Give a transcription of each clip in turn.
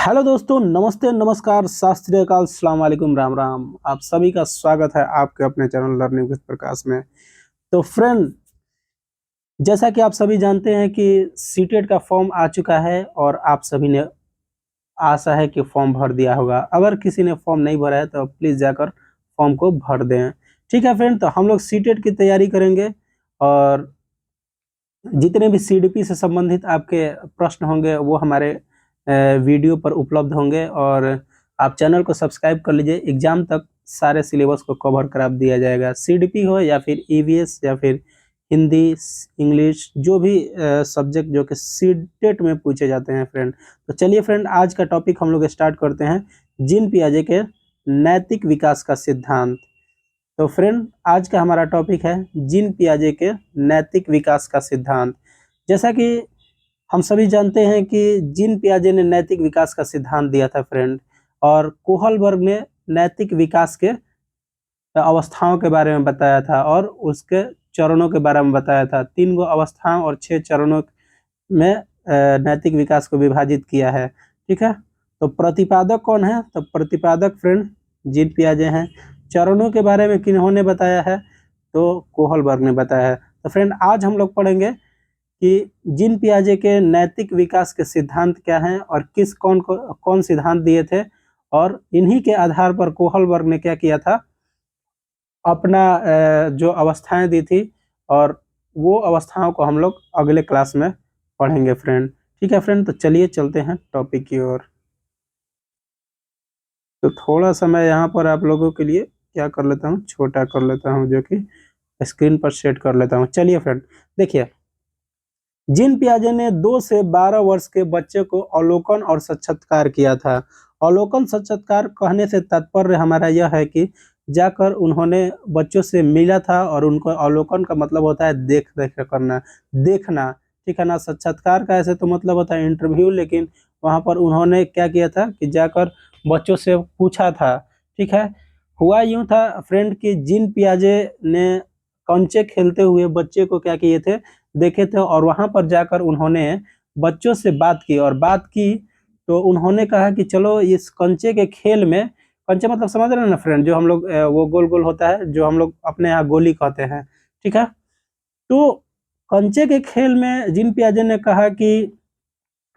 Hello दोस्तों, नमस्ते, नमस्कार, सत श्री अकाल, अस्सलाम वालेकुम, राम राम। आप सभी का स्वागत है आपके अपने चैनल लर्निंग विद प्रकाश में। तो फ्रेंड, जैसा कि आप सभी जानते हैं कि सीटेट का फॉर्म आ चुका है और आप सभी ने आशा है कि फॉर्म भर दिया होगा। अगर किसी ने फॉर्म नहीं भरा है तो प्लीज़ जाकर फॉर्म को भर दें। ठीक है फ्रेंड, तो हम लोग सीटेट की तैयारी करेंगे और जितने भी सीडीपी से संबंधित आपके प्रश्न होंगे वो हमारे वीडियो पर उपलब्ध होंगे और आप चैनल को सब्सक्राइब कर लीजिए। एग्जाम तक सारे सिलेबस को कवर करा दिया जाएगा, सीडीपी हो या फिर ईवीएस या फिर हिंदी, इंग्लिश, जो भी सब्जेक्ट जो कि सीटेट में पूछे जाते हैं फ्रेंड। तो चलिए फ्रेंड, आज का टॉपिक हम लोग स्टार्ट करते हैं, जीन पियाजे के नैतिक विकास का सिद्धांत। तो फ्रेंड, आज का हमारा टॉपिक है जीन पियाजे के नैतिक विकास का सिद्धांत। जैसा कि हम सभी जानते हैं कि जीन पियाजे ने नैतिक विकास का सिद्धांत दिया था फ्रेंड, और कोहलबर्ग ने नैतिक विकास के अवस्थाओं के बारे में बताया था और उसके चरणों के बारे में बताया था। 3 गो अवस्थाओं और 6 चरणों में नैतिक विकास को विभाजित किया है। ठीक है, तो प्रतिपादक कौन है? तो प्रतिपादक फ्रेंड जीन पियाजे हैं। चरणों के बारे में किन्होंने बताया है? तो कोहलबर्ग ने बताया है। तो फ्रेंड, आज हम लोग पढ़ेंगे कि जीन पियाजे के नैतिक विकास के सिद्धांत क्या हैं और कौन सिद्धांत दिए थे, और इन्हीं के आधार पर कोहलबर्ग ने क्या किया था, अपना जो अवस्थाएं दी थी, और वो अवस्थाओं को हम लोग अगले क्लास में पढ़ेंगे फ्रेंड। ठीक है फ्रेंड, तो चलिए चलते हैं टॉपिक की ओर। तो थोड़ा सा मैं यहाँ पर आप लोगों के लिए क्या कर लेता हूँ, छोटा कर लेता हूँ, जो कि स्क्रीन पर सेट कर लेता हूँ। चलिए फ्रेंड, देखिए, जीन पियाजे ने 2 से 12 वर्ष के बच्चे को अवलोकन और साक्षात्कार किया था। अवलोकन साक्षात्कार कहने से तात्पर्य हमारा यह है कि जाकर उन्होंने बच्चों से मिला था, और उनको अवलोकन का मतलब होता है देख देख करना, देखना। ठीक है ना। साक्षात्कार का ऐसे तो मतलब होता है इंटरव्यू, लेकिन वहाँ पर उन्होंने क्या किया था कि जाकर बच्चों से पूछा था। ठीक है, हुआ यूं था फ्रेंड कि जीन पियाजे ने कंचे खेलते हुए बच्चे को क्या किए थे, देखे थे, और वहां पर जाकर उन्होंने बच्चों से बात की, और बात की तो उन्होंने कहा कि चलो इस कंचे के खेल में, कंचे मतलब समझ रहे हैं ना फ्रेंड, जो हम लोग वो गोल गोल होता है, जो हम लोग अपने यहाँ गोली कहते हैं। ठीक है, तो कंचे के खेल में जीन पियाजे ने कहा कि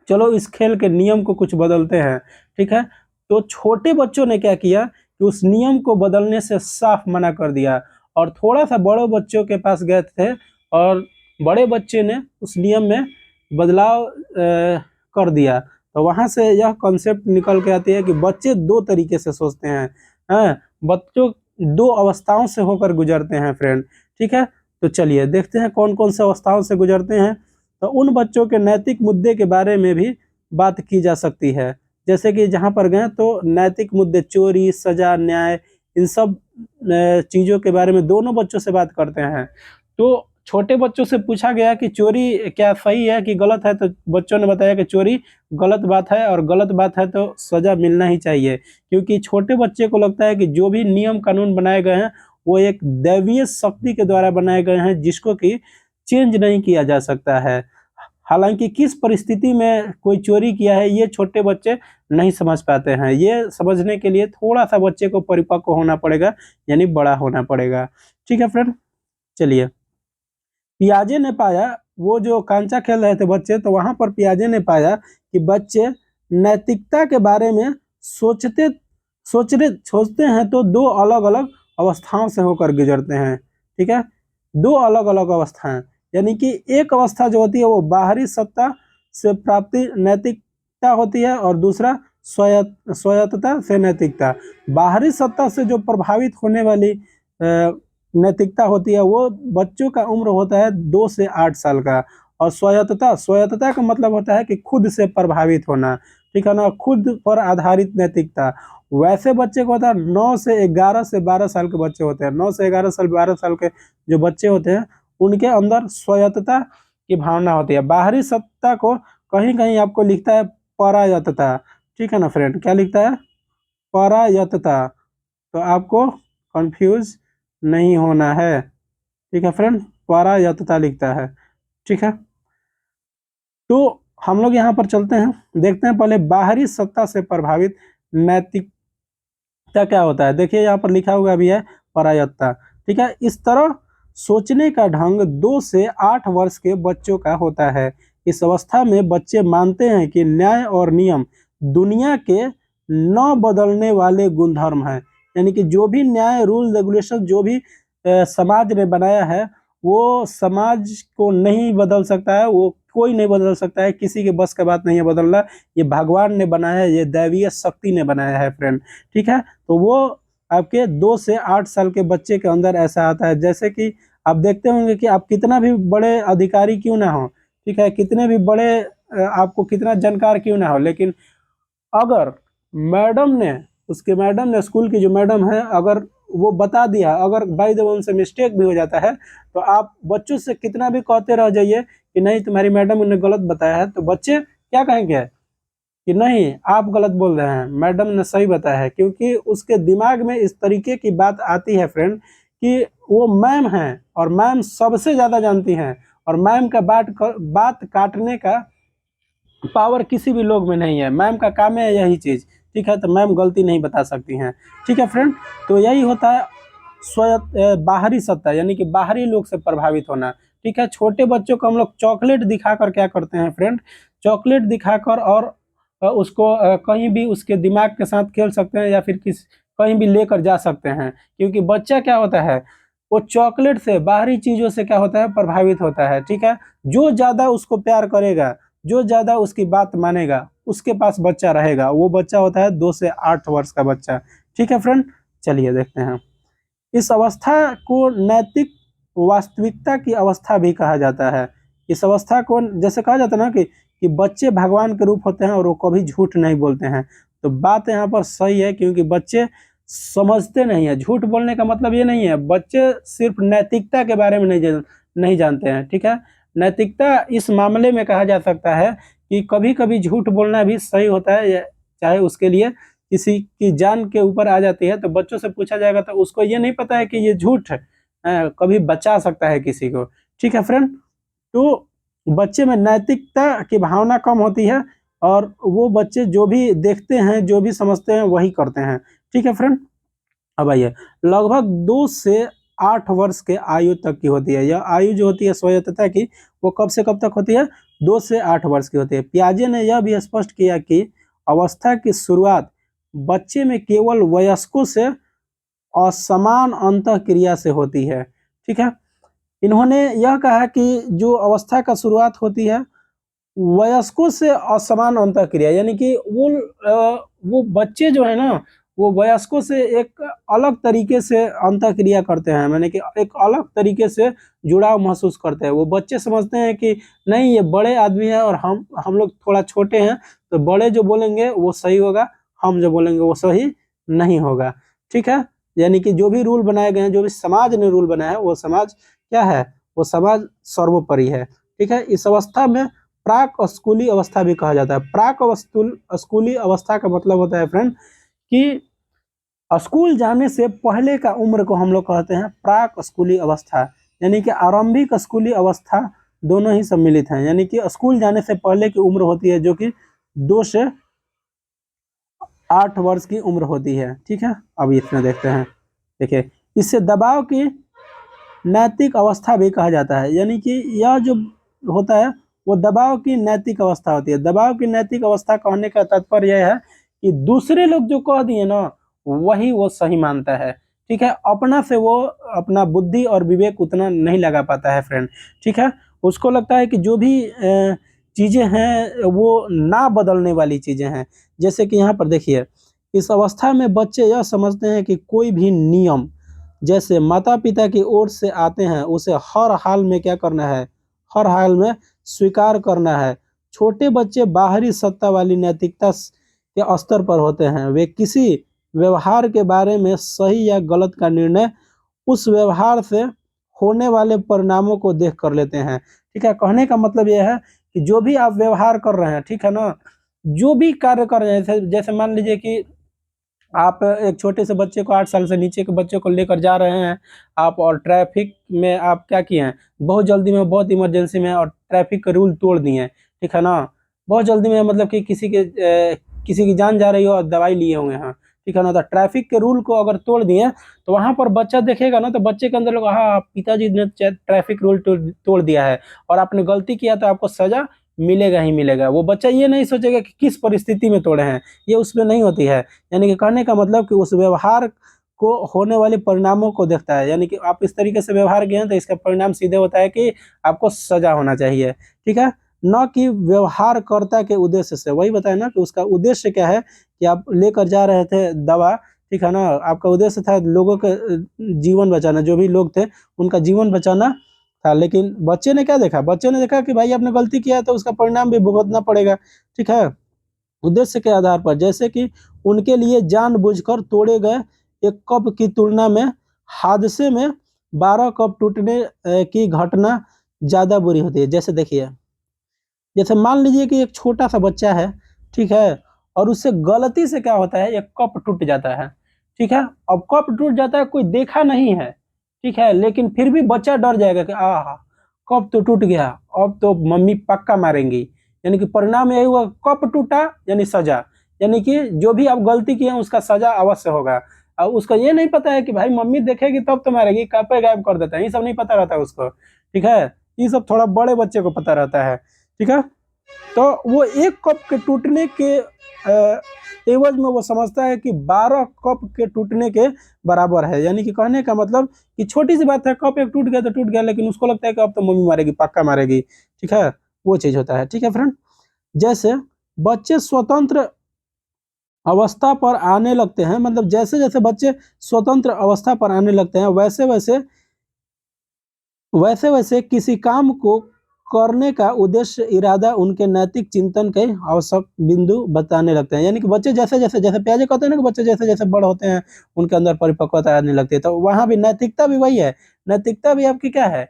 चलो इस खेल के नियम को कुछ बदलते हैं। ठीक है, तो छोटे बच्चों ने क्या किया कि उस नियम को बदलने से साफ मना कर दिया, और थोड़ा सा बड़े बच्चों के पास गए थे, और बड़े बच्चे ने उस नियम में बदलाव कर दिया। तो वहां से यह कॉन्सेप्ट निकल के आती है कि बच्चे 2 तरीके से सोचते हैं। बच्चों 2 अवस्थाओं से होकर गुजरते हैं फ्रेंड। ठीक है, तो चलिए देखते हैं कौन कौन से अवस्थाओं से गुजरते हैं। तो उन बच्चों के नैतिक मुद्दे के बारे में भी बात की जा सकती है। जैसे कि जहाँ पर गए तो नैतिक मुद्दे, चोरी, सजा, न्याय, इन सब चीज़ों के बारे में दोनों बच्चों से बात करते हैं। तो छोटे बच्चों से पूछा गया कि चोरी क्या सही है कि गलत है, तो बच्चों ने बताया कि चोरी गलत बात है, और गलत बात है तो सजा मिलना ही चाहिए, क्योंकि छोटे बच्चे को लगता है कि जो भी नियम कानून बनाए गए हैं वो एक दैवीय शक्ति के द्वारा बनाए गए हैं, जिसको कि चेंज नहीं किया जा सकता है। हालांकि किस परिस्थिति में कोई चोरी किया है ये छोटे बच्चे नहीं समझ पाते हैं। ये समझने के लिए थोड़ा सा बच्चे को परिपक्व होना पड़ेगा, यानी बड़ा होना पड़ेगा। ठीक है फ्रेंड, चलिए, पियाजे ने पाया, वो जो कांचा खेल रहे थे बच्चे, तो वहां पर पियाजे ने पाया कि बच्चे नैतिकता के बारे में सोचते हैं तो 2 अलग अलग अवस्थाओं से होकर गुजरते हैं। ठीक है, 2 अलग अलग अवस्थाएं, यानी कि एक अवस्था जो होती है वो बाहरी सत्ता से प्राप्ति नैतिकता होती है, और दूसरा स्वायत्तता से नैतिकता। बाहरी सत्ता से जो प्रभावित होने वाली नैतिकता होती है वो बच्चों का उम्र होता है 2 से 8 साल का। और स्वायत्तता का मतलब होता है कि खुद से प्रभावित होना। ठीक है ना, खुद पर आधारित नैतिकता। वैसे बच्चे को होता है 9 से 11 से 12 साल के बच्चे होते हैं। 9 से 11 साल 12 साल के जो बच्चे होते हैं उनके अंदर स्वायत्तता की भावना होती है। बाहरी सत्ता को कहीं कहीं आपको लिखता है परायत्तता। ठीक है ना फ्रेंड, क्या लिखता है? परायत्तता। तो आपको कंफ्यूज नहीं होना है। ठीक है फ्रेंड, परायत्तता लिखता है। ठीक है, तो हम लोग यहाँ पर चलते हैं, देखते हैं पहले बाहरी सत्ता से प्रभावित नैतिकता क्या होता है। देखिए यहाँ पर लिखा हुआ भी है परायत्ता, ठीक है। इस तरह सोचने का ढंग 2 से 8 वर्ष के बच्चों का होता है। इस अवस्था में बच्चे मानते हैं कि न्याय और नियम दुनिया के न बदलने वाले गुणधर्म हैं, यानी कि जो भी न्याय, रूल, रेगुलेशन जो भी समाज ने बनाया है वो समाज को नहीं बदल सकता है, वो कोई नहीं बदल सकता है, किसी के बस का बात नहीं है बदलना। ये भगवान ने बनाया है, ये दैवीय शक्ति ने बनाया है फ्रेंड, ठीक है। तो वो आपके 2 से 8 साल के बच्चे के अंदर ऐसा आता है। जैसे कि आप देखते होंगे कि आप कितना भी बड़े अधिकारी क्यों ना हो, ठीक है, कितने भी बड़े आपको कितना जानकार क्यों ना हो, लेकिन अगर मैडम ने स्कूल की जो मैडम है अगर वो बता दिया, अगर बाय द वे उनसे मिस्टेक भी हो जाता है तो आप बच्चों से कितना भी कहते रह जाइए कि नहीं तुम्हारी मैडम ने गलत बताया है, तो बच्चे क्या कहेंगे कि नहीं आप गलत बोल रहे हैं, मैडम ने सही बताया है। क्योंकि उसके दिमाग में इस तरीके की बात आती है फ्रेंड कि वो मैम है और मैम सबसे ज्यादा जानती हैं, और मैम का बात काटने का पावर किसी भी लोग में नहीं है। मैम का काम है यही चीज, ठीक है, तो मैम गलती नहीं बता सकती हैं, ठीक है फ्रेंड। तो यही होता है बाहरी सत्ता, यानी कि बाहरी लोग से प्रभावित होना, ठीक है। छोटे बच्चों को हम लोग चॉकलेट दिखाकर क्या करते हैं फ्रेंड, चॉकलेट दिखाकर और उसको कहीं भी उसके दिमाग के साथ खेल सकते हैं या फिर कहीं भी लेकर जा सकते हैं। क्योंकि बच्चा क्या होता है, वो चॉकलेट से, बाहरी चीजों से क्या होता है, प्रभावित होता है, ठीक है। जो ज्यादा उसको प्यार करेगा, जो ज्यादा उसकी बात मानेगा, उसके पास बच्चा रहेगा। वो बच्चा होता है 2 से 8 वर्ष का बच्चा, ठीक है फ्रेंड। चलिए देखते हैं, इस अवस्था को नैतिक वास्तविकता की अवस्था भी कहा जाता है। इस अवस्था को जैसे कहा जाता है ना कि बच्चे भगवान के रूप होते हैं और वो कभी झूठ नहीं बोलते हैं। तो बात यहाँ पर सही है, क्योंकि बच्चे समझते नहीं है। झूठ बोलने का मतलब ये नहीं है, बच्चे सिर्फ नैतिकता के बारे में नहीं जानते हैं, ठीक है। नैतिकता इस मामले में कहा जा सकता है कि कभी कभी झूठ बोलना भी सही होता है, चाहे उसके लिए किसी की जान के ऊपर आ जाती है। तो बच्चों से पूछा जाएगा तो उसको ये नहीं पता है कि ये झूठ है, कभी बचा सकता है किसी को, ठीक है फ्रेंड। तो बच्चे में नैतिकता की भावना कम होती है और वो बच्चे जो भी देखते हैं, जो भी समझते हैं वही करते हैं, ठीक है फ्रेंड। अब आइए, लगभग 2 से 8 वर्ष के आयु तक की होती है। यह आयु जो होती है स्वायत्तता की, वो कब से कब तक होती है, 2 से 8 वर्ष की होती है। पियाजे ने यह भी स्पष्ट किया कि अवस्था की शुरुआत बच्चे में केवल वयस्कों से असमान अंतःक्रिया से होती है, ठीक है। इन्होंने यह कहा कि जो अवस्था का शुरुआत होती है वयस्कों से असमान अंतःक्रिया, यानी कि वो बच्चे जो है ना, वो वयस्कों से एक अलग तरीके से अंतःक्रिया करते हैं, माने कि एक अलग तरीके से जुड़ाव महसूस करते हैं। वो बच्चे समझते हैं कि नहीं ये बड़े आदमी है और हम लोग थोड़ा छोटे हैं, तो बड़े जो बोलेंगे वो सही होगा, हम जो बोलेंगे वो सही नहीं होगा, ठीक है। यानी कि जो भी रूल बनाए गए हैं, जो भी समाज ने रूल बनाया है, वो समाज क्या है, वो समाज सर्वोपरि है, ठीक है। इस अवस्था में प्राक स्कूली अवस्था भी कहा जाता है। स्कूली अवस्था का मतलब होता है फ्रेंड कि स्कूल जाने से पहले का उम्र को हम लोग कहते हैं प्राक स्कूली अवस्था, यानी कि आरंभिक स्कूली अवस्था दोनों ही सम्मिलित हैं। यानी कि स्कूल जाने से पहले की उम्र होती है जो कि 2 से 8 वर्ष की उम्र होती है, ठीक है। अब इसमें देखते हैं, देखिए इससे दबाव की नैतिक अवस्था भी कहा जाता है। यानी कि यह जो होता है वो दबाव की नैतिक अवस्था होती है। दबाव की नैतिक अवस्था कहने का तात्पर्य यह है कि दूसरे लोग जो कह दिए ना वही वो सही मानता है, ठीक है। अपना से वो अपना बुद्धि और विवेक उतना नहीं लगा पाता है फ्रेंड, ठीक है। उसको लगता है कि जो भी चीजें हैं वो ना बदलने वाली चीजें हैं। जैसे कि यहाँ पर देखिए, इस अवस्था में बच्चे यह समझते हैं कि कोई भी नियम जैसे माता पिता की ओर से आते हैं उसे हर हाल में क्या करना है, हर हाल में स्वीकार करना है। छोटे बच्चे बाहरी सत्ता वाली नैतिकता के स्तर पर होते हैं। वे किसी व्यवहार के बारे में सही या गलत का निर्णय उस व्यवहार से होने वाले परिणामों को देख कर लेते हैं, ठीक है। कहने का मतलब यह है कि जो भी आप व्यवहार कर रहे हैं, ठीक है ना, जो भी कार्य कर रहे हैं, जैसे मान लीजिए कि आप एक छोटे से बच्चे को 8 साल से नीचे के बच्चे को लेकर जा रहे हैं आप, और ट्रैफिक में आप क्या किए हैं, बहुत जल्दी में, बहुत इमरजेंसी में, और ट्रैफिक के रूल तोड़ दिए हैं, ठीक है ना। बहुत जल्दी में, मतलब कि किसी की जान जा रही हो और दवाई लिए होंगे, हाँ ठीक है ना। तो ट्रैफिक के रूल को अगर तोड़ दिए तो वहां पर बच्चा देखेगा ना, तो बच्चे के अंदर लोग, हाँ पिताजी ने ट्रैफिक रूल तोड़ दिया है और आपने गलती किया तो आपको सजा मिलेगा ही मिलेगा। वो बच्चा ये नहीं सोचेगा कि किस परिस्थिति में तोड़े हैं, ये उसमें नहीं होती है। यानी कि कहने का मतलब कि उस व्यवहार को होने वाले परिणामों को देखता है, यानी कि आप इस तरीके से व्यवहार किए हैं तो इसका परिणाम सीधे होता है कि आपको सजा होना चाहिए, ठीक है, न कि व्यवहारकर्ता के उद्देश्य से। वही बताया ना कि उसका उद्देश्य क्या है, कि आप लेकर जा रहे थे दवा, ठीक है ना, आपका उद्देश्य था लोगों का जीवन बचाना, जो भी लोग थे उनका जीवन बचाना था। लेकिन बच्चे ने क्या देखा, बच्चे ने देखा कि भाई आपने गलती किया है तो उसका परिणाम भी भुगतना पड़ेगा, ठीक है। उद्देश्य के आधार पर, जैसे कि उनके लिए जानबूझकर तोड़े गए एक कप की तुलना में हादसे में 12 कप टूटने की घटना ज्यादा बुरी होती है। जैसे देखिए, जैसे मान लीजिए कि एक छोटा सा बच्चा है, ठीक है, और उससे गलती से क्या होता है, एक कप टूट जाता है, ठीक है। अब कप टूट जाता है, कोई देखा नहीं है, ठीक है, लेकिन फिर भी बच्चा डर जाएगा कि आहा कप तो टूट गया, अब तो मम्मी पक्का मारेंगी। यानी कि परिणाम यही हुआ, कप टूटा यानी सजा, यानी कि जो भी आप गलती किए हैं उसका सजा अवश्य होगा। अब उसको ये नहीं पता है कि भाई मम्मी देखेगी तब तो मारेगी, कपे गायब कर देता है, ये सब नहीं पता रहता है उसको, ठीक है। ये सब थोड़ा बड़े बच्चे को पता रहता है, ठीक है। तो वो एक कप के टूटने के एवज में वो समझता है कि 12 कप के टूटने के बराबर है। यानी कि कहने का मतलब कि छोटी सी बात है, कप एक टूट गया तो टूट गया, लेकिन उसको लगता है कि अब तो मम्मी मारेगी, पक्का मारेगी, ठीक है, वो चीज होता है, ठीक है फ्रेंड। जैसे बच्चे स्वतंत्र अवस्था पर आने लगते हैं, मतलब जैसे जैसे बच्चे स्वतंत्र अवस्था पर आने लगते हैं, वैसे वैसे वैसे वैसे किसी काम को करने का उद्देश्य, इरादा, उनके नैतिक चिंतन के आवश्यक बिंदु बताने लगते हैं। यानी कि बच्चे जैसे जैसे, जैसे प्याजे कहते हैं ना कि बच्चे जैसे जैसे बड़े होते हैं उनके अंदर परिपक्वता आने लगती है, तो वहां भी नैतिकता भी वही है। नैतिकता भी आपकी क्या है,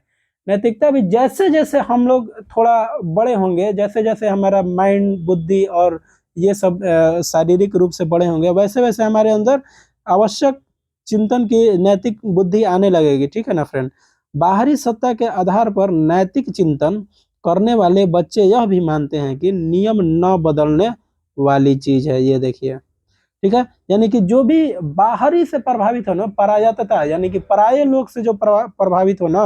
नैतिकता भी जैसे जैसे हम लोग थोड़ा बड़े होंगे, जैसे जैसे हमारा माइंड, बुद्धि और ये सब शारीरिक रूप से बड़े होंगे, वैसे वैसे हमारे अंदर आवश्यक चिंतन की नैतिक बुद्धि आने लगेगी, ठीक है ना फ्रेंड। बाहरी सत्ता के आधार पर नैतिक चिंतन करने वाले बच्चे यह भी मानते हैं कि नियम न बदलने वाली चीज है। ये देखिए, ठीक है, यानी कि जो भी बाहरी से प्रभावित हो ना, परायतता, यानी कि पराये लोग से जो प्रभावित हो ना,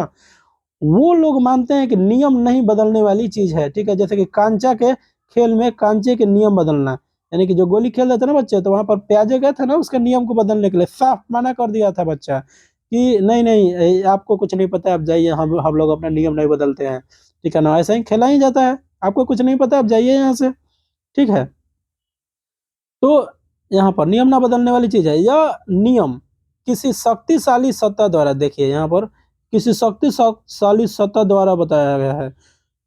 वो लोग मानते हैं कि नियम नहीं बदलने वाली चीज है, ठीक है। जैसे कि कांचा के खेल में कांचे के नियम बदलना, यानी कि जो गोली खेल रहे थे ना बच्चे, तो वहां पर प्याजे गए थे ना उसके नियम को बदलने के लिए, साफ मना कर दिया था बच्चा कि नहीं नहीं आपको कुछ नहीं पता, आप जाइए, हम लोग अपना नियम नहीं बदलते हैं, ठीक है ना। ऐसा ही खेला ही जाता है, आपको कुछ नहीं पता आप जाइए यहाँ से, ठीक है। तो यहाँ पर नियम ना बदलने वाली चीज है। यह नियम किसी शक्तिशाली सत्ता द्वारा, देखिए यहाँ पर किसी शक्तिशाली सत्ता द्वारा बताया गया है।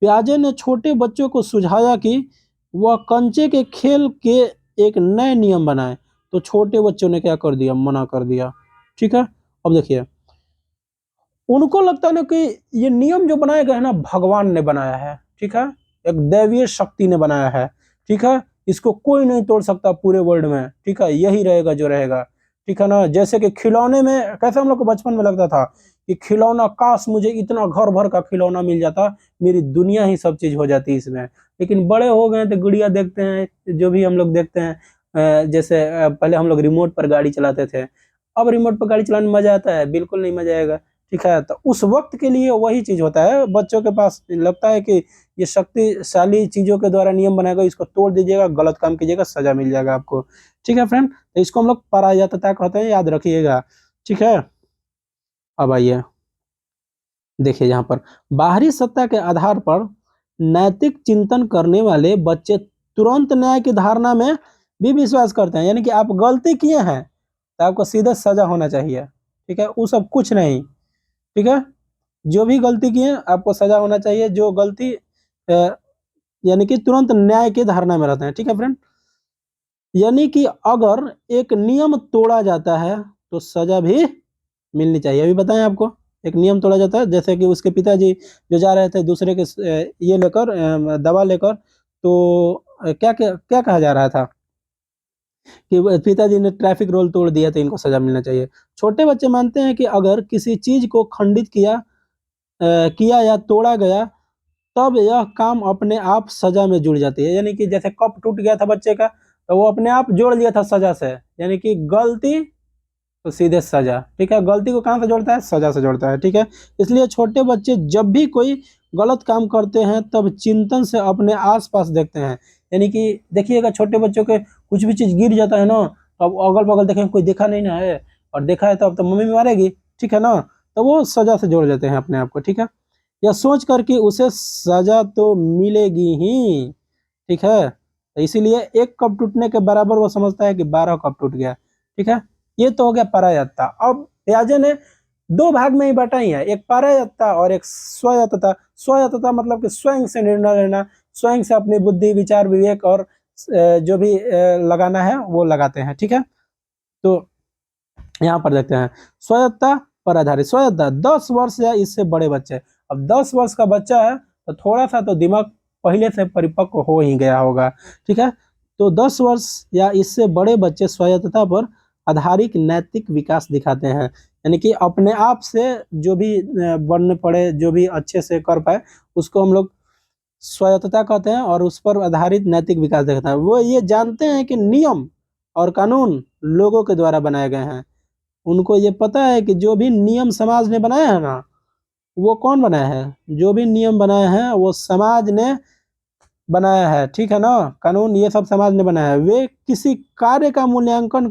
प्याजे ने छोटे बच्चों को सुझाया कि वह कंचे के खेल के एक नए नियम बनाए, तो छोटे बच्चों ने क्या कर दिया, मना कर दिया, ठीक है। अब देखिए, उनको लगता है ना कि ये नियम जो बनाए गए हैं ना, भगवान ने बनाया है, ठीक है, एक दैवीय शक्ति ने बनाया है, ठीक है, इसको कोई नहीं तोड़ सकता पूरे वर्ल्ड में, ठीक है, यही रहेगा जो रहेगा, ठीक है ना। जैसे कि खिलौने में कैसे हम लोग को बचपन में लगता था कि खिलौना, काश मुझे इतना घर भर का खिलौना मिल जाता, मेरी दुनिया ही सब चीज हो जाती इसमें। लेकिन बड़े हो गए तो गुड़िया देखते हैं, जो भी हम लोग देखते हैं, जैसे पहले हम लोग रिमोट पर गाड़ी चलाते थे, अब रिमोट पर गाड़ी चलाने में मजा आता है, बिल्कुल नहीं मजा आएगा, ठीक है। तो उस वक्त के लिए वही चीज होता है, बच्चों के पास लगता है कि ये शक्तिशाली चीजों के द्वारा नियम बनाएगा, इसको तोड़ दीजिएगा, गलत काम कीजिएगा, सजा मिल जाएगा आपको, ठीक है फ्रेंड। तो इसको हम लोग परायत्तता कहते हैं, याद रखिएगा, ठीक है। अब आइए देखिए, यहाँ पर बाहरी सत्ता के आधार पर नैतिक चिंतन करने वाले बच्चे तुरंत न्याय की धारणा में भी विश्वास करते हैं। यानी कि आप गलती किए हैं तो आपको सीधे सजा होना चाहिए, ठीक है, वो सब कुछ नहीं, ठीक है। जो भी गलती किए आपको सजा होना चाहिए, जो गलती यानी कि तुरंत न्याय की धारणा में रहते हैं, ठीक है फ्रेंड। यानी कि अगर एक नियम तोड़ा जाता है तो सजा भी मिलनी चाहिए। अभी बताएं आपको, एक नियम तोड़ा जाता है, जैसे कि उसके पिताजी जो जा रहे थे दूसरे के ये लेकर दवा लेकर, तो क्या क्या क्या कहा जा रहा था कि पिताजी ने ट्रैफिक रूल तोड़ दिया तो इनको सजा मिलना चाहिए। छोटे बच्चे मानते हैं कि अगर किसी चीज को खंडित किया या तोड़ा गया तब यह काम अपने आप सजा में जुड़ जाती है। यानी कि जैसे कप टूट गया था बच्चे का, तो वो अपने आप जोड़ लिया था सजा से, यानी कि गलती तो सीधे सजा। ठीक है, गलती को कहाँ से जोड़ता है? सजा से जोड़ता है। ठीक है, इसलिए छोटे बच्चे जब भी कोई गलत काम करते हैं तब चिंतन से अपने आसपास देखते हैं। यानी कि देखिएगा, छोटे बच्चों के कुछ भी चीज गिर जाता है ना, तो अब अगल बगल देखें कोई देखा नहीं ना है, और देखा है तो अब तो मम्मी मारेगी, ठीक है ना, तो वो सजा से जोड़ देते हैं अपने आप को। ठीक है, यह सोच कर कि उसे सजा तो मिलेगी ही। ठीक है, तो इसीलिए एक कप टूटने के बराबर वो समझता है कि 12 कप टूट गया। ठीक है, ये तो हो गया परायत्ता। अब पियाजे ने दो भाग में ही बांटा ही है, एक परायत्ता और एक स्वायत्तता। स्वायत्तता मतलब कि स्वयं से निर्णय लेना, स्वयं से अपनी बुद्धि, विचार, विवेक और जो भी लगाना है वो लगाते हैं। ठीक है, तो यहाँ पर देखते हैं स्वायत्तता पर आधारित। स्वायत्तता 10 वर्ष या इससे बड़े बच्चे। अब 10 वर्ष का बच्चा है तो थोड़ा सा तो दिमाग पहले से परिपक्व हो ही गया होगा। ठीक है, तो 10 वर्ष या इससे बड़े बच्चे स्वायत्तता पर आधारित नैतिक विकास दिखाते हैं। यानी कि अपने आप से जो भी बनने पड़े, जो भी अच्छे से कर पाए, उसको हम लोग स्वायत्तता कहते हैं, और उस पर आधारित नैतिक विकास दिखाता है। वो ये जानते हैं कि नियम और कानून लोगों के द्वारा बनाए गए हैं। उनको ये पता है कि जो भी नियम समाज ने बनाया है ना, वो कौन बनाया है? जो भी नियम बनाए हैं वो समाज ने बनाया है। ठीक है ना, कानून ये सब समाज ने बनाया है। वे किसी कार्य का मूल्यांकन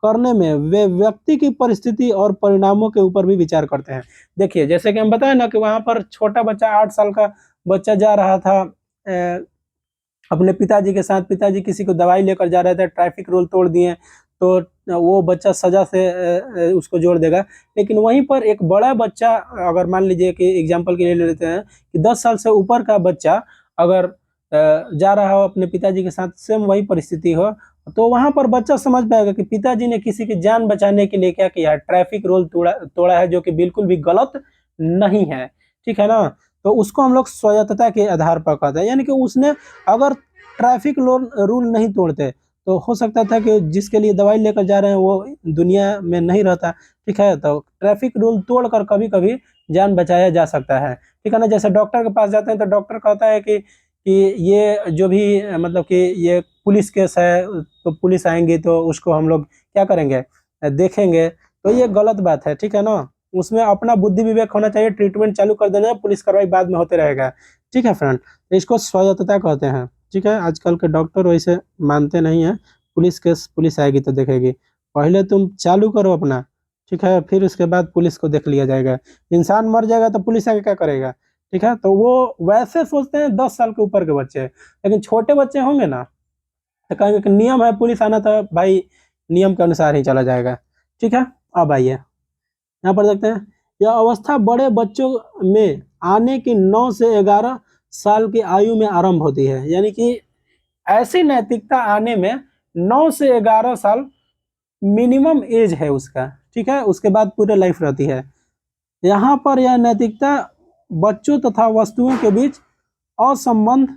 करने में वे व्यक्ति की परिस्थिति और परिणामों के ऊपर भी विचार करते हैं। देखिए, जैसे कि हम बताए ना कि वहां पर छोटा बच्चा, 8 साल का बच्चा जा रहा था अपने पिताजी के साथ। पिताजी किसी को दवाई लेकर जा रहे थे, ट्रैफिक रूल तोड़ दिए, तो वो बच्चा सजा से उसको जोड़ देगा। लेकिन वहीं पर एक बड़ा बच्चा, अगर मान लीजिए कि एग्जाम्पल के लिए ले लेते हैं कि 10 साल से ऊपर का बच्चा अगर जा रहा हो अपने पिताजी के साथ, सेम वही परिस्थिति हो, तो वहां पर बच्चा समझ पाएगा कि पिताजी ने किसी की जान बचाने के लिए क्या किया है, ट्रैफिक रूल तोड़ा है, जो कि बिल्कुल भी गलत नहीं है। ठीक है ना, तो उसको हम लोग स्वायत्तता के आधार पर कहते हैं। यानी कि उसने अगर ट्रैफिक रूल नहीं तोड़ते तो हो सकता था कि जिसके लिए दवाई लेकर जा रहे हैं वो दुनिया में नहीं रहता। ठीक है, तो ट्रैफिक रूल तोड़कर कभी कभी जान बचाया जा सकता है। ठीक है ना, जैसे डॉक्टर के पास जाते हैं तो डॉक्टर कहता है कि ये जो भी मतलब कि ये पुलिस केस है, तो पुलिस आएंगी तो उसको हम लोग क्या करेंगे, देखेंगे, तो ये गलत बात है। ठीक है ना, उसमें अपना बुद्धि विवेक होना चाहिए, ट्रीटमेंट चालू कर देना है, पुलिस कार्रवाई बाद में होते रहेगा। ठीक है फ्रेंड, तो इसको स्वायत्तता कहते हैं। ठीक है, आजकल के डॉक्टर वैसे मानते नहीं है, पुलिस केस पुलिस आएगी तो देखेगी, पहले तुम चालू करो अपना। ठीक है, फिर उसके बाद पुलिस को देख लिया जाएगा। इंसान मर जाएगा तो पुलिस आके क्या करेगा? ठीक है, तो वो वैसे सोचते हैं 10 साल के ऊपर के बच्चे। लेकिन छोटे बच्चे होंगे ना तो कहेंगे कि नियम है, पुलिस आना था भाई, नियम के अनुसार ही चला जाएगा। ठीक है, अब आइए यहाँ पर देखते हैं, यह अवस्था बड़े बच्चों में आने की 9 से 11 साल की आयु में आरंभ होती है। यानी कि ऐसी नैतिकता आने में 9 से 11 साल मिनिमम एज है उसका। ठीक है, उसके बाद पूरे लाइफ रहती है। यहाँ पर यह नैतिकता बच्चों तथा वस्तुओं के बीच असंबंध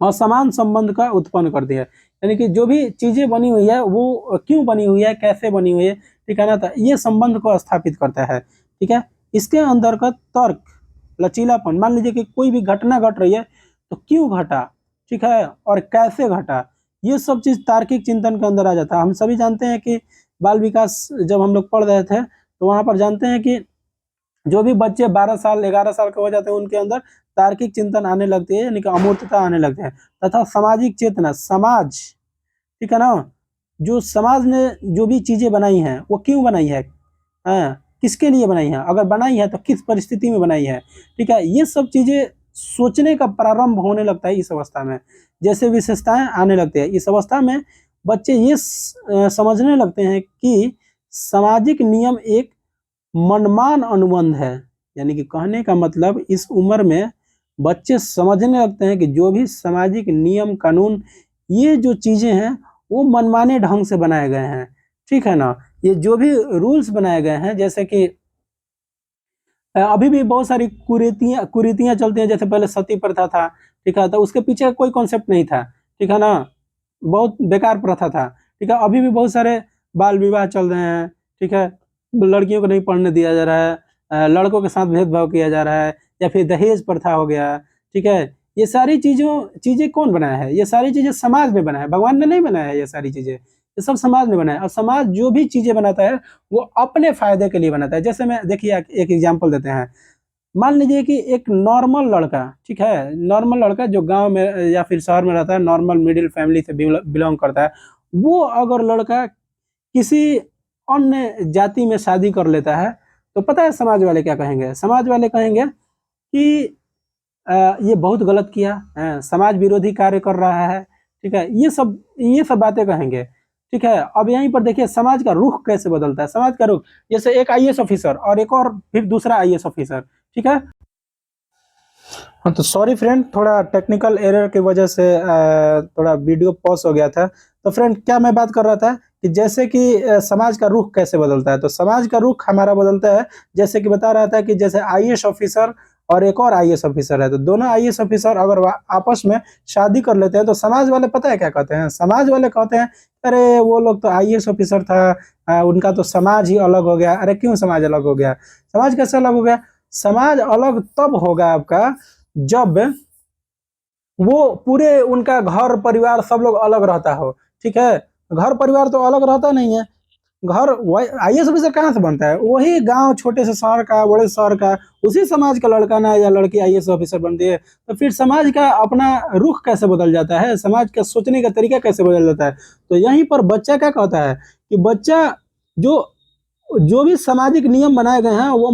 असमान संबंध का उत्पन्न करती है। यानी कि जो भी चीजें बनी हुई है वो क्यों बनी हुई है, कैसे बनी हुई है, ठीक है ना, तो ये संबंध को स्थापित करता है। ठीक है, इसके अंतर्गत तर्क, लचीलापन, मान लीजिए कि कोई भी घटना घट रही है तो क्यों घटा, ठीक है, और कैसे घटा, ये सब चीज तार्किक चिंतन के अंदर आ जाता है। हम सभी जानते हैं कि बाल विकास जब हम लोग पढ़ रहे थे तो वहां पर जानते हैं कि जो भी बच्चे 12 साल 11 साल के हो जाते हैं उनके अंदर तार्किक चिंतन आने लगती है, यानी कि अमूर्तता आने लगते हैं, तथा सामाजिक चेतना, समाज, ठीक है ना, जो समाज ने जो भी चीजें बनाई हैं वो क्यों बनाई है, किसके लिए बनाई है, अगर बनाई है तो किस परिस्थिति में बनाई है। ठीक है, ये सब चीजें सोचने का प्रारंभ होने लगता है इस अवस्था में। जैसे विशेषताएं आने लगती है इस अवस्था में, बच्चे ये समझने लगते हैं कि सामाजिक नियम एक मनमान अनुबंध है। यानी कि कहने का मतलब इस उम्र में बच्चे समझने लगते हैं कि जो भी सामाजिक नियम कानून, ये जो चीजें हैं वो मनमाने ढंग से बनाए गए हैं। ठीक है ना, ये जो भी रूल्स बनाए गए हैं, जैसे कि अभी भी बहुत सारी कुरीतियां चलती हैं। जैसे पहले सती प्रथा था, ठीक है, तो उसके पीछे कोई कॉन्सेप्ट नहीं था। ठीक है ना, बहुत बेकार प्रथा था। ठीक है, अभी भी बहुत सारे बाल विवाह चल रहे हैं। ठीक है, लड़कियों को नहीं पढ़ने दिया जा रहा है, लड़कों के साथ भेदभाव किया जा रहा है, या फिर दहेज प्रथा हो गया, ठीक है, ये सारी चीजें कौन बनाया है? ये सारी चीजें समाज ने बनाया है, भगवान ने नहीं बनाया है। ये सारी चीजें ये सब समाज ने बनाया है। और समाज जो भी चीजें बनाता है वो अपने फायदे के लिए बनाता है। जैसे मैं देखिए एक एग्जाम्पल देते हैं। मान लीजिए कि एक नॉर्मल लड़का, ठीक है, नॉर्मल लड़का जो गांव में या फिर शहर में रहता है, नॉर्मल मिडिल फैमिली से बिलोंग करता है, वो अगर लड़का किसी अन्य जाति में शादी कर लेता है तो पता है समाज वाले क्या कहेंगे? समाज वाले कहेंगे कि ये बहुत गलत किया, समाज विरोधी कार्य कर रहा है, ठीक है, ये सब बातें कहेंगे, ठीक है। अब यहीं पर देखिए समाज का रुख कैसे बदलता है। समाज का रुख, जैसे एक आईएएस ऑफिसर और एक और फिर दूसरा आईएएस ऑफिसर, ठीक है। हाँ तो सॉरी फ्रेंड, थोड़ा टेक्निकल एरर की वजह से थोड़ा वीडियो पॉज हो गया था। तो फ्रेंड क्या मैं बात कर रहा था कि जैसे कि समाज का रुख कैसे बदलता है। तो समाज का रुख हमारा बदलता है, जैसे कि बता रहा था कि जैसे आईएएस ऑफिसर और एक और आईएएस ऑफिसर है, तो दोनों आईएएस ऑफिसर अगर आपस में शादी कर लेते हैं तो समाज वाले पता है क्या कहते हैं? समाज वाले कहते हैं अरे वो लोग तो आईएएस ऑफिसर था, उनका तो समाज ही अलग हो गया। अरे क्यों समाज अलग हो गया? समाज कैसे अलग हो गया? समाज अलग तब होगा आपका जब वो पूरे उनका घर परिवार सब लोग अलग रहता हो, ठीक है। घर परिवार तो अलग रहता नहीं है। घर आईएएस ऑफिसर कहाँ से बनता है? वही गांव, छोटे से शहर का, बड़े शहर का, उसी समाज का लड़का ना या लड़की आईएएस ऑफिसर बनती है। तो फिर समाज का अपना रुख कैसे बदल जाता है? समाज का सोचने का तरीका कैसे बदल जाता है? तो यहीं पर बच्चा क्या कहता है कि बच्चा जो भी सामाजिक नियम बनाए गए हैं वो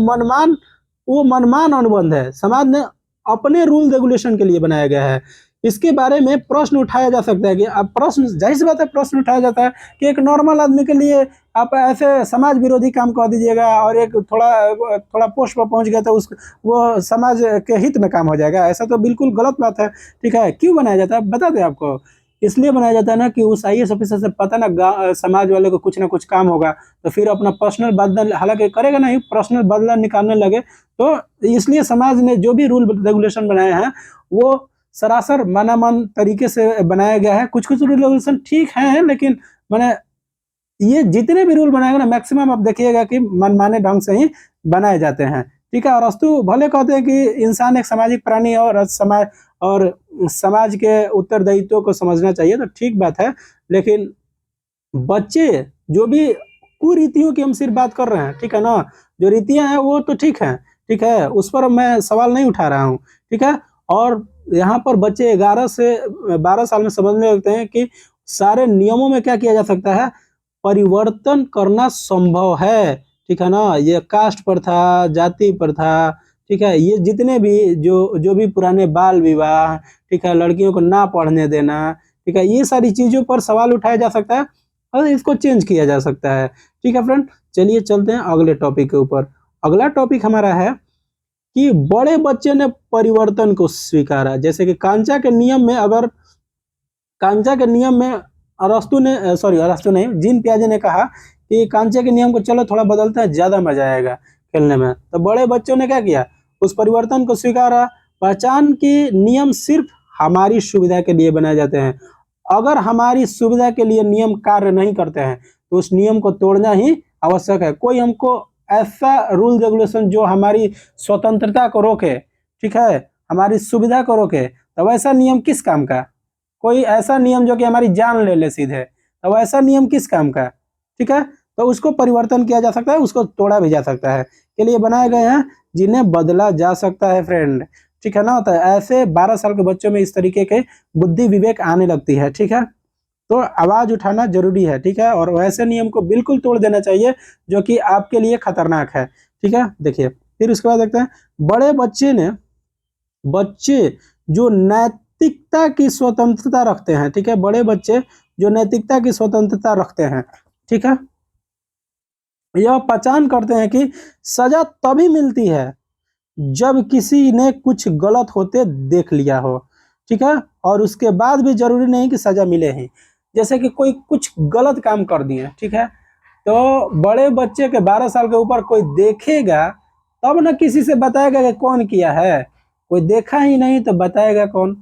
मनमान अनुबंध है, समाज ने अपने रूल रेगुलेशन के लिए बनाया गया है। इसके बारे में प्रश्न उठाया जा सकता है कि अब प्रश्न, जाहिर सी बात है, प्रश्न उठाया जाता है कि एक नॉर्मल आदमी के लिए आप ऐसे समाज विरोधी काम कर दीजिएगा और एक थोड़ा पोस्ट पर पहुंच गया तो वो समाज के हित में काम हो जाएगा। ऐसा तो बिल्कुल गलत बात है, ठीक है। क्यों बनाया जाता है बता दें आपको। इसलिए बनाया जाता है ना कि उस आईएएस ऑफिसर से पता ना समाज वाले को कुछ ना कुछ काम होगा तो फिर अपना पर्सनल बदला, हालांकि करेगा नहीं, पर्सनल बदला निकालने लगे। तो इसलिए समाज ने जो भी रूल रेगुलेशन बनाए हैं वो सरासर मनामन तरीके से बनाया गया है। कुछ रूल रेगुलेशन ठीक है, लेकिन मैंने ये जितने भी रूल बनाए गए ना मैक्सिमम आप देखिएगा कि मनमाने ढंग से ही बनाए जाते हैं, ठीक है। और अस्तु भले कहते हैं कि इंसान एक सामाजिक प्राणी है और समाज के उत्तरदायित्व को समझना चाहिए, तो ठीक बात है। लेकिन बच्चे जो भी कुरीतियों की हम सिर्फ बात कर रहे हैं, ठीक है ना, जो रीतियां हैं वो तो ठीक है, ठीक है, उस पर मैं सवाल नहीं उठा रहा हूँ, ठीक है। और यहाँ पर बच्चे 11 से 12 साल में समझने लगते हैं कि सारे नियमों में क्या किया जा सकता है, परिवर्तन करना संभव है, ठीक है ना। ये कास्ट प्रथा, जाति प्रथा, ठीक है, ये जितने भी जो भी पुराने बाल विवाह, ठीक है, लड़कियों को ना पढ़ने देना, ठीक है, ये सारी चीजों पर सवाल उठाया जा सकता है और इसको चेंज किया जा सकता है, ठीक है फ्रेंड। चलिए चलते हैं अगले टॉपिक के ऊपर। अगला टॉपिक हमारा है कि बड़े बच्चे ने परिवर्तन को स्वीकारा। जैसे कि कांचा के नियम में अरस्तु नहीं, जीन पियाजे ने कहा कि कांचे के नियम को चलो थोड़ा बदलते हैं, ज्यादा मजा आएगा खेलने में। तो बड़े बच्चों ने क्या किया, उस परिवर्तन को स्वीकारा। पहचान के नियम सिर्फ हमारी सुविधा के लिए बनाए जाते हैं। अगर हमारी सुविधा के लिए नियम कार्य नहीं करते हैं तो उस नियम को तोड़ना ही आवश्यक है। कोई हमको ऐसा रूल रेगुलेशन जो हमारी स्वतंत्रता को रोके, ठीक है, हमारी सुविधा को रोके, तो वैसा नियम किस काम का? कोई ऐसा नियम जो कि हमारी जान ले ले सीधे, तो वैसा नियम किस काम का? ठीक है, तो उसको परिवर्तन किया जा सकता है, उसको तोड़ा भी जा सकता है, के लिए बनाए गए हैं जिन्हें बदला जा सकता है फ्रेंड, ठीक है ना। तो ऐसे 12 साल के बच्चों में इस तरीके के बुद्धि विवेक आने लगती है, ठीक है। तो आवाज उठाना जरूरी है, ठीक है, और वैसे नियम को बिल्कुल तोड़ देना चाहिए जो कि आपके लिए खतरनाक है, ठीक है। देखिए फिर उसके बाद देखते हैं, बच्चे जो नैतिकता की स्वतंत्रता रखते हैं, ठीक है, बड़े बच्चे जो नैतिकता की स्वतंत्रता रखते हैं, ठीक है, यह पहचान करते हैं कि सजा तभी मिलती है जब किसी ने कुछ गलत होते देख लिया हो, ठीक है, और उसके बाद भी जरूरी नहीं कि सजा मिले ही। जैसे कि कोई कुछ गलत काम कर दिए, ठीक है, तो बड़े बच्चे के 12 साल के ऊपर कोई देखेगा तब ना किसी से बताएगा कि कौन किया है। कोई देखा ही नहीं तो बताएगा कौन,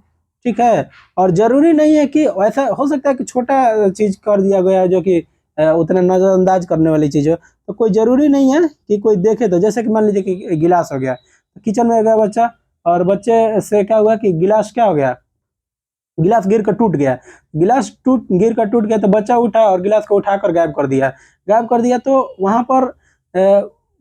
ठीक है। और जरूरी नहीं है कि ऐसा हो सकता है कि छोटा चीज कर दिया गया जो कि उतना नजरअंदाज करने वाली चीज हो, तो कोई जरूरी नहीं है कि कोई देखे। तो जैसे कि मान लीजिए कि गिलास हो गया, किचन में गया बच्चा, और बच्चे से क्या हुआ कि गिलास क्या हो गया, गिलास गिर कर टूट गया। गिलास गिर कर टूट गया तो बच्चा उठा और गिलास को उठाकर गायब कर दिया। गायब कर दिया तो वहां पर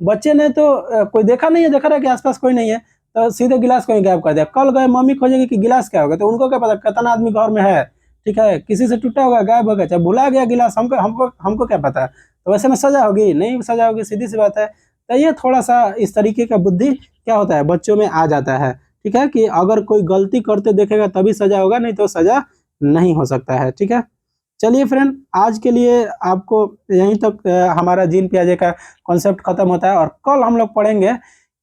बच्चे ने तो कोई देखा नहीं है, देखा रहा कि आसपास कोई नहीं है, तो सीधे गिलास को ही गायब कर दिया। कल गए मम्मी खोजेगी कि गिलास क्या होगा, तो उनको क्या पता कितना आदमी घर में है, ठीक है, किसी से टूटा होगा, गायब हो गया, चाहे भुला गया गिलास, हमको हमको हमको क्या पता। तो वैसे में सजा होगी नहीं, सजा होगी, सीधी सी बात है। तो ये थोड़ा सा इस तरीके का बुद्धि क्या होता है बच्चों में आ जाता है, ठीक है, कि अगर कोई गलती करते देखेगा तभी सजा होगा, नहीं तो सजा नहीं हो सकता है, ठीक है। चलिए फ्रेंड, आज के लिए आपको यहीं तक हमारा जीन पियाजे का कॉन्सेप्ट खत्म होता है, और कल हम लोग पढ़ेंगे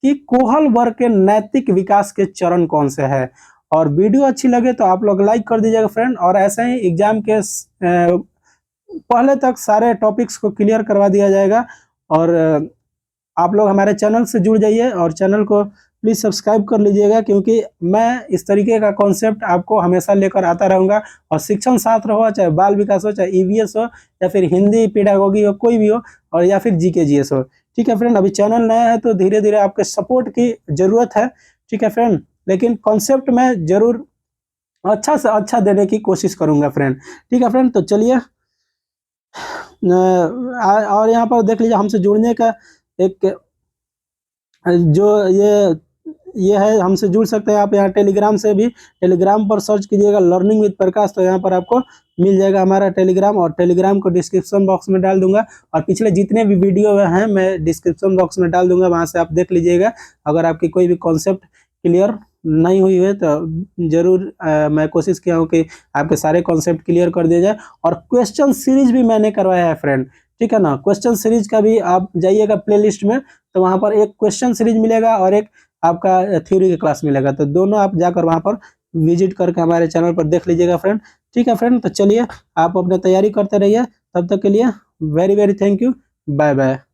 कि कोहल वर्ग के नैतिक विकास के चरण कौन से हैं। और वीडियो अच्छी लगे तो आप लोग लाइक कर दीजिएगा फ्रेंड, और ऐसे ही एग्जाम के पहले तक सारे टॉपिक्स को क्लियर करवा दिया जाएगा। और आप लोग हमारे चैनल से जुड़ जाइए और चैनल को प्लीज़ सब्सक्राइब कर लीजिएगा, क्योंकि मैं इस तरीके का कॉन्सेप्ट आपको हमेशा लेकर आता रहूँगा। और शिक्षण शास्त्र हो, चाहे बाल विकास हो, चाहे ईवीएस हो, या फिर हिंदी पेडागोगी हो, कोई भी हो, और या फिर जीके जीएस हो, ठीक है फ्रेंड। अभी चैनल नया है तो धीरे धीरे आपके सपोर्ट की ज़रूरत है, ठीक है फ्रेंड, लेकिन कॉन्सेप्ट मैं ज़रूर अच्छा से अच्छा देने की कोशिश करूँगा फ्रेंड, ठीक है फ्रेंड। तो चलिए, और यहाँ पर देख लीजिए हमसे जुड़ने का एक जो ये है, हमसे जुड़ सकते हैं आप यहाँ टेलीग्राम से भी। टेलीग्राम पर सर्च कीजिएगा लर्निंग विद प्रकाश, तो यहाँ पर आपको मिल जाएगा हमारा टेलीग्राम, और टेलीग्राम को डिस्क्रिप्शन बॉक्स में डाल दूंगा, और पिछले जितने भी वीडियो हैं मैं डिस्क्रिप्शन बॉक्स में डाल दूंगा, वहाँ से आप देख लीजिएगा। अगर आपकी कोई भी कॉन्सेप्ट क्लियर नहीं हुई है तो ज़रूर मैं कोशिश किया हूँ कि आपके सारे कॉन्सेप्ट क्लियर कर दिया जाए। और क्वेश्चन सीरीज भी मैंने करवाया है फ्रेंड, ठीक है ना। क्वेश्चन सीरीज का भी आप जाइएगा प्लेलिस्ट में, तो वहाँ पर एक क्वेश्चन सीरीज मिलेगा और एक आपका थ्योरी की क्लास मिलेगा, तो दोनों आप जाकर वहाँ पर विजिट करके हमारे चैनल पर देख लीजिएगा फ्रेंड, ठीक है फ्रेंड। तो चलिए, आप अपने तैयारी करते रहिए, तब तक के लिए very very thank you, bye bye.